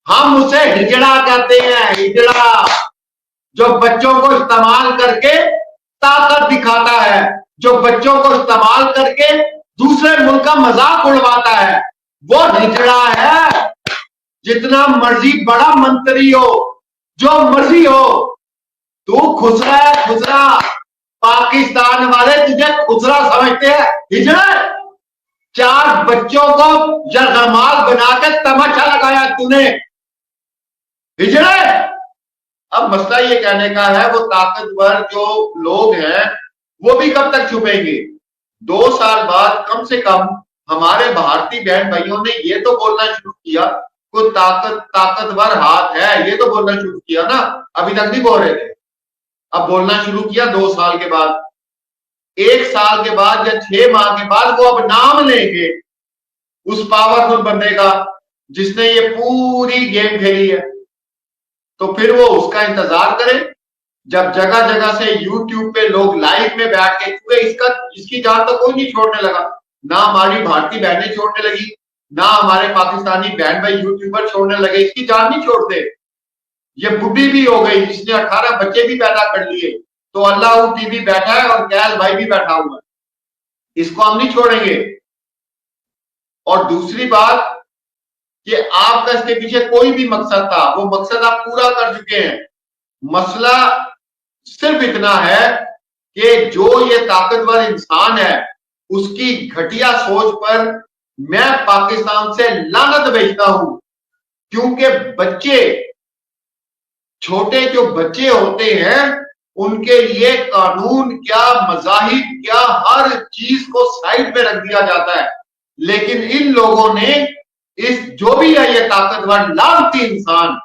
हम उसे हिजड़ा कहते हैं, हिजड़ा, जो बच्चों को इस्तेमाल करके ताकत दिखाता है, जो बच्चों को इस्तेमाल करके दूसरे मुल्क का मजाक उड़वाता है, वो हिजड़ा है। जितना मर्जी बड़ा मंत्री हो, जो मर्जी हो, तू खुसरा है, खुसरा। पाकिस्तान वाले तुझे खुसरा समझते हैं, हिजड़ा। 4 बच्चों को यरगमाल बना के तमाशा लगाया तूने, हिजड़ा। अब मसला ये कहने का है, वो ताकतवर जो लोग हैं वो भी कब तक छुपेंगे? 2 साल बाद कम से कम हमारे भारतीय बहन भाइयों ने ये तो बोलना शुरू किया, कोई ताकतवर हाथ है, ये तो बोलना शुरू किया ना। अभी तक नहीं बोल रहे थे, अब बोलना शुरू किया 2 साल के बाद। 1 साल के बाद या 6 माह के बाद वो अब नाम लेंगे उस पावरफुल बंदे का जिसने ये पूरी गेम खेली है। तो फिर वो उसका इंतजार करें जब जगह जगह से यूट्यूब पे लोग लाइव में बैठ के, क्योंकि इसकी जान तो कोई नहीं छोड़ने लगा, ना हमारी भारतीय बहनें छोड़ने लगी, ना हमारे पाकिस्तानी बहन भाई यूट्यूबर छोड़ने लगे, इसकी जान नहीं छोड़ते। ये बुढ़ी भी हो गई, इसने 18 बच्चे भी पैदा कर लिए, तो अल्लाह टीवी बैठा है और कैल भाई भी बैठा हुआ है, इसको हम नहीं छोड़ेंगे। और दूसरी बात कि आपका इसके पीछे कोई भी मकसद था, वो मकसद आप पूरा कर चुके हैं। मसला सिर्फ इतना है कि जो ये ताकतवर इंसान है उसकी घटिया सोच पर मैं पाकिस्तान से लानत भेजता हूं, क्योंकि बच्चे, छोटे जो बच्चे होते हैं उनके लिए कानून क्या, मज़ाहिब क्या, हर चीज को साइड पे रख दिया जाता है। लेकिन इन लोगों ने, इस जो भी है ये ताकतवर लानती इंसान,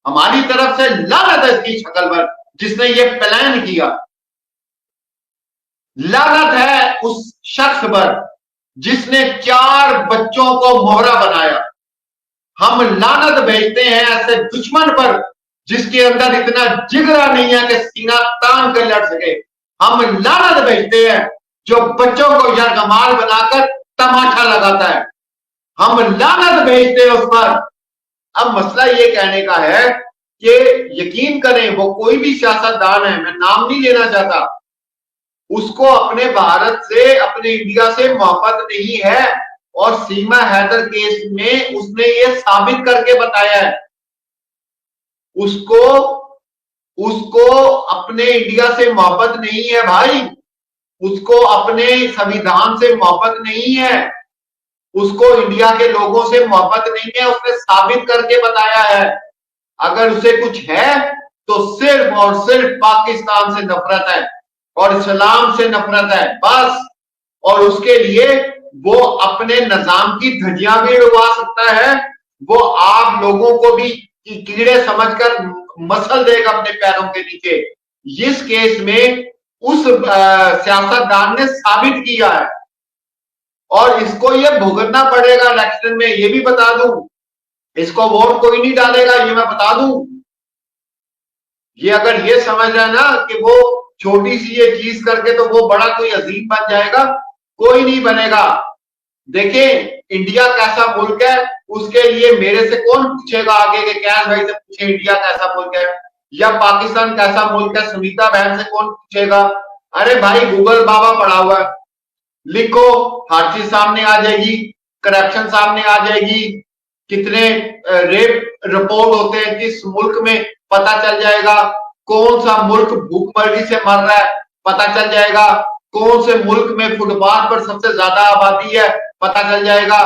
हमारी तरफ से लानत है इसकी शक्ल पर, जिसने ये प्लान किया। लानत है उस शख्स पर जिसने 4 बच्चों को मोहरा बनाया। हम लानत भेजते हैं ऐसे दुश्मन पर जिसके अंदर इतना जिगरा नहीं है कि सीना तान कर लड़ सके। हम लानत भेजते हैं जो बच्चों को यरगमाल बनाकर तमाशा लगाता है, हम लानत भेजते हैं उस पर। अब मसला ये कहने का है कि यकीन करें, वो कोई भी सियासतदान है, मैं नाम नहीं लेना चाहता, उसको अपने भारत से, अपने इंडिया से मोहब्बत नहीं है। और सीमा हैदर केस में उसने ये साबित करके बताया है। उसको अपने इंडिया से मोहब्बत नहीं है भाई, उसको अपने संविधान से मोहब्बत नहीं है, उसको इंडिया के लोगों से मोहब्बत नहीं है। उसने साबित करके बताया है। अगर उसे कुछ है तो सिर्फ और सिर्फ पाकिस्तान से नफरत है और इस्लाम से नफरत है, बस। और उसके लिए वो अपने निजाम की धज्जियां भी उड़वा सकता है, वो आप लोगों को भी कीड़े समझकर मसल देगा अपने पैरों के नीचे। इस केस में उस सियासतदान ने साबित किया है और इसको ये भुगतना पड़ेगा इलेक्शन में, ये भी बता दूं। इसको वोट कोई नहीं डालेगा, ये मैं बता दूं। ये अगर ये समझ रहा है ना कि वो छोटी सी ये चीज करके तो वो बड़ा कोई अजीम बन जाएगा, कोई नहीं बनेगा। देखिए इंडिया कैसा मुल्क है, उसके लिए मेरे से कौन पूछेगा आगे के, कैश भाई से पूछे इंडिया कैसा मुल्क है, या पाकिस्तान कैसा मुल्क है, सुनीता बहन से कौन पूछेगा। अरे भाई गूगल बाबा पड़ा हुआ है, लिखो हर चीज सामने आ जाएगी, करप्शन सामने आ जाएगी, कितने रेप रिपोर्ट होते हैं किस मुल्क में पता चल जाएगा, कौन सा मुल्क भूखमरी से मर रहा है पता चल जाएगा, कौन से मुल्क में फुटपाथ पर सबसे ज्यादा आबादी है पता चल जाएगा,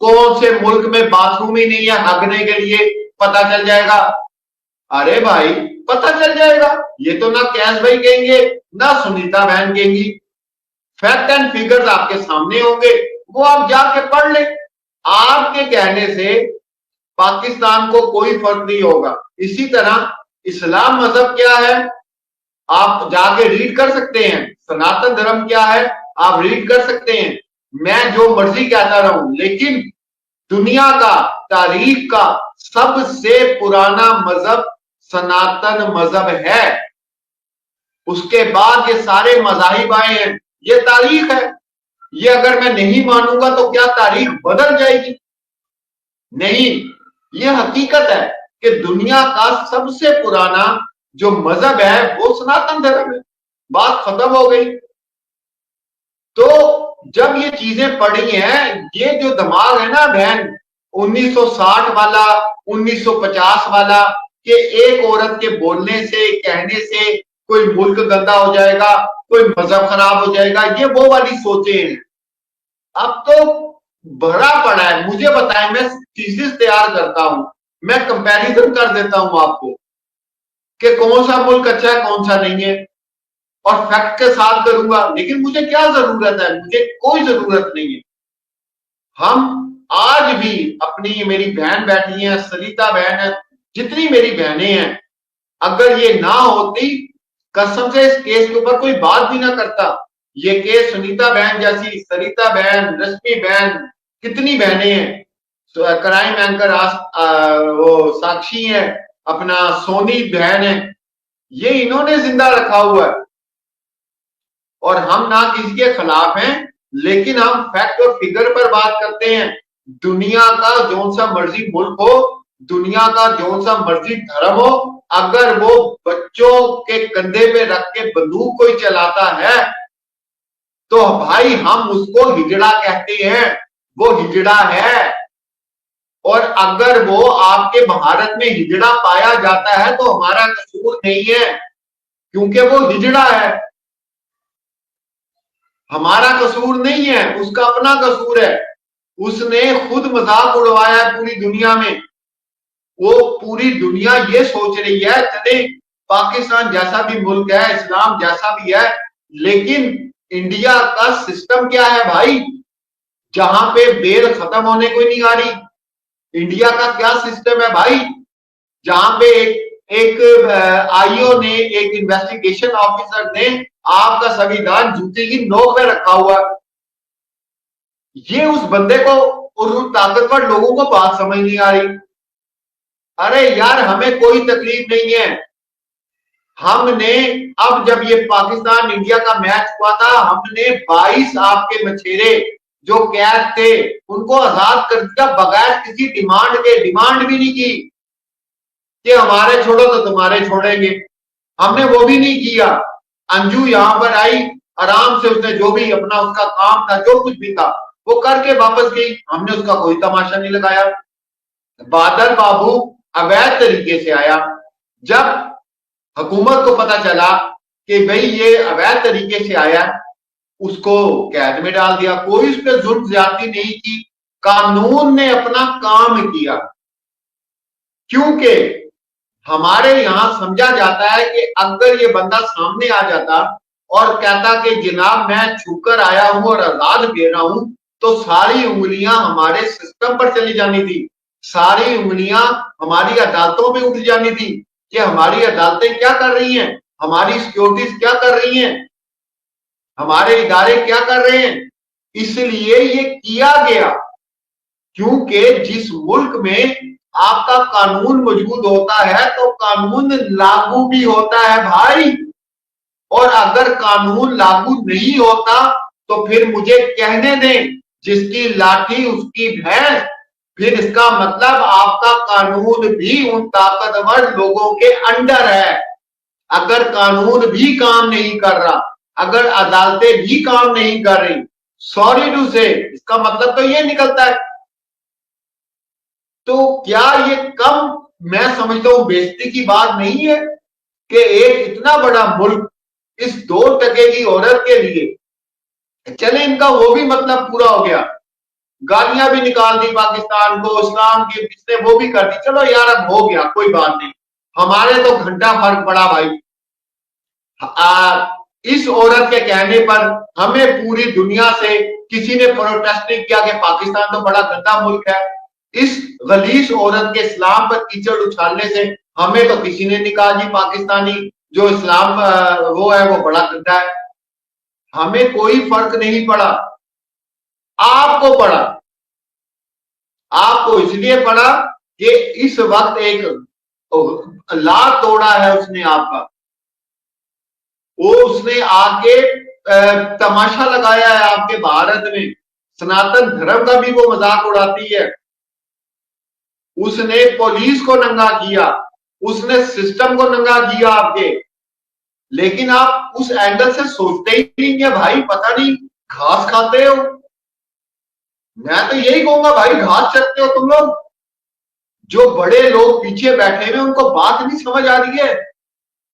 कौन से मुल्क में बाथरूम ही नहीं है हगने के लिए पता चल जाएगा। अरे भाई पता चल जाएगा, ये तो ना कैश भाई कहेंगे ना सुनीता बहन कहेंगी, फैक्ट एंड फिगर्स आपके सामने होंगे, वो आप जाके पढ़ ले। आपके कहने से पाकिस्तान को कोई फर्क नहीं होगा। इसी तरह इस्लाम मजहब क्या है आप जाके रीड कर सकते हैं, सनातन धर्म क्या है आप रीड कर सकते हैं। मैं जो मर्जी कहता रहूं, लेकिन दुनिया का, तारीख का सबसे पुराना मजहब सनातन मजहब है। उसके बाद ये सारे मजाहिब आए हैं, ये तारीख है। ये अगर मैं नहीं मानूंगा तो क्या तारीख बदल जाएगी? नहीं, ये हकीकत है कि दुनिया का सबसे पुराना जो मजहब है वो सनातन धर्म है। बात खत्म हो गई। तो जब ये चीजें पड़ी हैं, ये जो दिमाग है ना बहन, 1960 वाला, 1950 वाला, कि एक औरत के बोलने से, कहने से कोई मुल्क गंदा हो जाएगा, कोई मजहब खराब हो जाएगा, ये वो वाली सोचें हैं। अब तो भरा पड़ा है। मुझे बताएं, मैं थीसिस तैयार करता हूं, मैं कंपैरिजन कर देता हूं आपको कि कौन सा मुल्क अच्छा है कौन सा नहीं है, और फैक्ट के साथ करूंगा। लेकिन मुझे क्या जरूरत है? मुझे कोई जरूरत नहीं है। हम आज भी अपनी, मेरी बहन बैठी है, सरिता बहन है, जितनी मेरी बहनें हैं, अगर ये ना होती, कसम से इस केस के ऊपर कोई बात भी ना करता। ये केस सुनीता बहन जैसी, सरिता बहन, रश्मि बहन, कितनी बहनें हैं, क्राइम एंकर वो साक्षी है, अपना सोनी बहन है, ये इन्होंने जिंदा रखा हुआ है। और हम ना किसी के खिलाफ हैं, लेकिन हम फैक्ट और फिगर पर बात करते हैं। दुनिया का जौन सा मर्जी मुल्क हो, दुनिया का जौन सा मर्जी धर्म हो, अगर वो बच्चों के कंधे पे रख के बंदूक कोई चलाता है, तो भाई हम उसको हिजड़ा कहते हैं। वो हिजड़ा है। और अगर वो आपके भारत में हिजड़ा पाया जाता है तो हमारा कसूर नहीं है, क्योंकि वो हिजड़ा है। हमारा कसूर नहीं है, उसका अपना कसूर है। उसने खुद मजाक उड़वाया है पूरी दुनिया में। वो पूरी दुनिया ये सोच रही है, चले पाकिस्तान जैसा भी मुल्क है, इस्लाम जैसा भी है, लेकिन इंडिया का सिस्टम क्या है भाई, जहां पे बेल खत्म होने को नहीं आ रही। इंडिया का क्या सिस्टम है भाई, जहां पे एक आईओ ने, एक इन्वेस्टिगेशन ऑफिसर ने आपका संविधान जूते की नोक पे रखा हुआ। ये उस बंदे को और उन ताकतवर लोगों को बात समझ नहीं आ रही। अरे यार, हमें कोई तकलीफ नहीं है। हमने, अब जब ये पाकिस्तान इंडिया का मैच हुआ था, हमने 22 आपके मछेरे जो कैद थे उनको आजाद कर दिया, बगैर किसी डिमांड के। डिमांड भी नहीं की कि हमारे छोड़ो तो तुम्हारे छोड़ेंगे, हमने वो भी नहीं किया। अंजू यहां पर आई, आराम से उसने जो भी अपना उसका काम था, जो कुछ भी था, वो करके वापस गई। हमने उसका कोई तमाशा नहीं लगाया। बादल बाबू अवैध तरीके से आया। जब हुकूमत को पता चला कि भाई ये अवैध तरीके से आया, उसको कैद में डाल दिया। कोई उस पर जुल्म ज्यादती नहीं की, कानून ने अपना काम किया। क्योंकि हमारे यहां समझा जाता है कि अगर ये बंदा सामने आ जाता और कहता कि जनाब मैं छूकर आया हूं और आजाद दे रहा हूं, तो सारी उंगलियां हमारे सिस्टम पर चली जानी थी, सारी उंगलियां हमारी अदालतों पे उठ जानी थी कि हमारी अदालतें क्या कर रही हैं, हमारी सिक्योरिटीज क्या कर रही हैं, हमारे इदारे क्या कर रहे हैं। इसलिए ये किया गया, क्योंकि जिस मुल्क में आपका कानून मौजूद होता है तो कानून लागू भी होता है भाई। और अगर कानून लागू नहीं होता तो फिर मुझे कहने दें, जिसकी लाठी उसकी भैंस। फिर इसका मतलब आपका कानून भी उन ताकतवर लोगों के अंडर है। अगर कानून भी काम नहीं कर रहा, अगर अदालतें भी काम नहीं कर रही, सॉरी टू से, इसका मतलब तो ये निकलता है। तो क्या ये कम, मैं समझता हूं बेइज्जती की बात नहीं है कि एक इतना बड़ा मुल्क इस 2% की औरत के लिए, चले इनका वो भी मतलब पूरा हो गया, गालियां भी निकाल दी पाकिस्तान को, इस्लाम की इसने वो भी कर दी, चलो यार अब हो गया, कोई बात नहीं। हमारे तो घंटा फर्क पड़ा भाई। इस औरत के कहने पर हमें पूरी दुनिया से किसी ने प्रोटेस्ट नहीं किया कि पाकिस्तान तो बड़ा गंदा मुल्क है। इस गलीस औरत के इस्लाम पर कीचड़ उछालने से हमें तो किसी ने नहीं कहा जी पाकिस्तानी जो इस्लाम वो है वो बड़ा गंदा है। हमें कोई फर्क नहीं पड़ा, आपको पड़ा। आपको इसलिए पड़ा कि इस वक्त एक ला तोड़ा है उसने आपका, वो उसने आके तमाशा लगाया है आपके भारत में। सनातन धर्म का भी वो मजाक उड़ाती है। उसने पुलिस को नंगा किया, उसने सिस्टम को नंगा किया आपके। लेकिन आप उस एंगल से सोचते ही नहीं है भाई, पता नहीं घास खाते हो। मैं तो यही कहूंगा भाई, घास चरते हो तुम लोग। जो बड़े लोग पीछे बैठे हुए उनको बात नहीं समझ आ रही है।